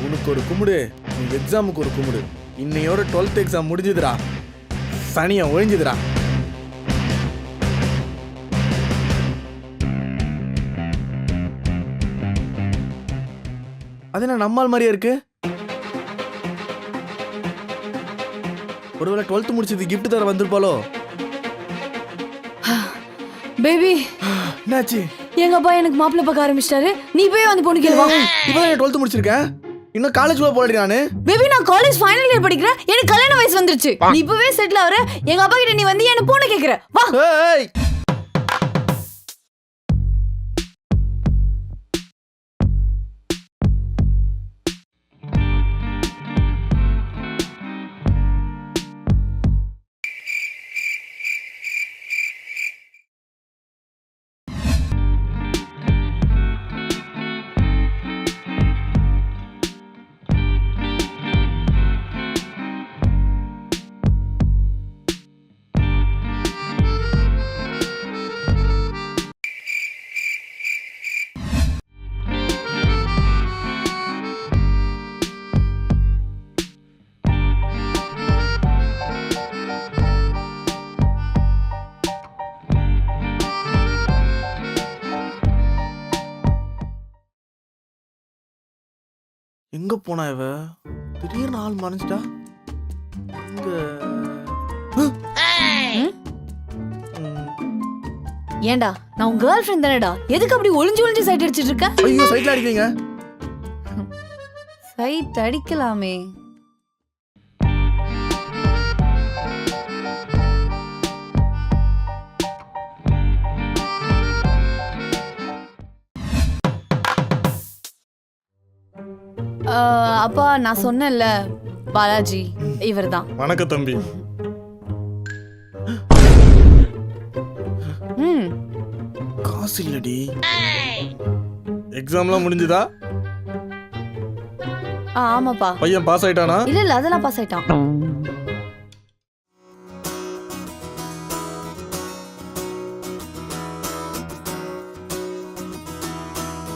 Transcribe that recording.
உனக்கு ஒரு கும்பிடு, நீ எக்ஸாமுக்கு ஒரு கும்பிடு. இன்னையோட 12th எக்ஸாம் முடிஞ்சுதுடா, சனியா ஒழிஞ்சுதுடா. அது என்ன நம்மால் மாதிரியே இருக்கு? ஒருவேளை 12th முடிச்சது கிஃப்ட் தர வந்திருப்பாளோ? பேபி என்னாச்சு? எங்க அப்பா எனக்கு மாப்பிள்ளை பார்க்க ஆரம்பிச்சிட்டாரு. நீ போய் வந்து பொண்ணு கேளு வா. இப்பதான் 12th முடிச்சிருக்கேன், இன்னும் காலேஜ் போக போறேன் நானு. பேபி நான் காலேஜ் ஃபைனல் இயர் படிக்கிறேன், எனக்கு கல்யாண வயசு வந்துருச்சு. நீ இப்பவே செட்டில் ஆவற. எங்க அப்பா கிட்ட நீ வந்து என்ன பொண்ணு கேக்குற வா. ஏய் எங்க போனா இவ? திடீர்னு ஆள் மறைஞ்சிட்டா. இங்க ஏண்டா நான் உன் கேர்ள் ஃப்ரெண்ட் தானடா, எதுக்கு அப்படி ஒளிஞ்சு ஒளிஞ்சு சைட் அடிச்சிட்டு இருக்க? ஐயோ சைட்ல அடிக்கிறீங்க. சைட் அடிக்கலாமே. அப்பா நான் சொன்னேன்ல பாலாஜி இவர்தான். வணக்கம் தம்பி. காசு இல்லடி. எக்ஸாம்லாம் முடிஞ்சுதா? ஆமாப்பா. பையன் பாஸ் ஆயிட்டானா? இல்ல அதெல்லாம் பாஸ் ஆயிட்டான்.